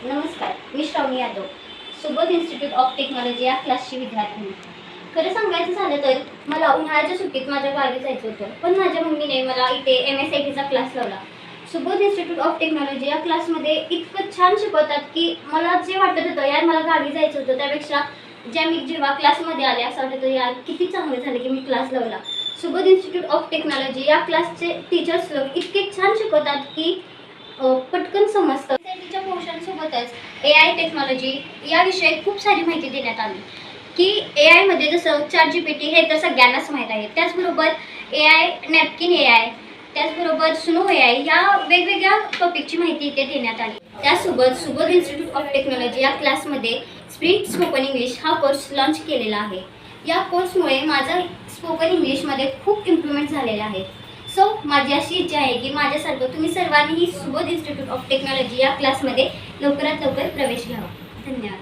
नमस्कार, मी Shravani Yadav, Subodh institute of technology या क्लासची विद्यार्थिनी. खरं सांगायचं झालं तर मला उन्हाळ्याच्या सुट्टीत माझ्या गावी जायचं होतं, पण माझ्या मम्मीने मला इथे MSITचा क्लास लावला. सुबोध इन्स्टिट्यूट ऑफ टेक्नॉलॉजी या क्लासमध्ये इतकं छान शिकवतात की मला जे वाटत होतं यार मला गावी जायचं होतं, त्यापेक्षा मी जेव्हा क्लासमध्ये आले असं वाटत होतं यार किती चांगलं झालं की मी क्लास लावला. सुबोध इन्स्टिट्यूट ऑफ टेक्नॉलॉजी या क्लासचे टीचर्स लोक इतके छान शिकवतात की पटकन समजतं. त्याच्या पोर्शनसोबतच AI टेक्नॉलॉजी याविषयी खूप सारी माहिती देण्यात आली की AIमध्ये जसं ChatGPT हे तर सगळ्यांनाच माहीत आहे, त्याचबरोबर AI नॅपकिन AI, त्याचबरोबर स्नो AI या वेगवेगळ्या टॉपिकची माहिती इथे देण्यात आली. त्यासोबत सुबोध इन्स्टिट्यूट ऑफ टेक्नॉलॉजी या क्लासमध्ये स्प्रिंट स्पोकन इंग्लिश हा कोर्स लॉन्च केलेला आहे. या कोर्समुळे माझं स्पोकन इंग्लिशमध्ये खूप इम्प्रूव्हमेंट झालेले आहे. सो माझी अशी इच्छा आहे की माझ्यासारखं तुम्ही सर्वांनीही सुबोध इन्स्टिट्यूट ऑफ टेक्नॉलॉजी या क्लासमध्ये लवकरात लवकर प्रवेश घ्यावा. धन्यवाद.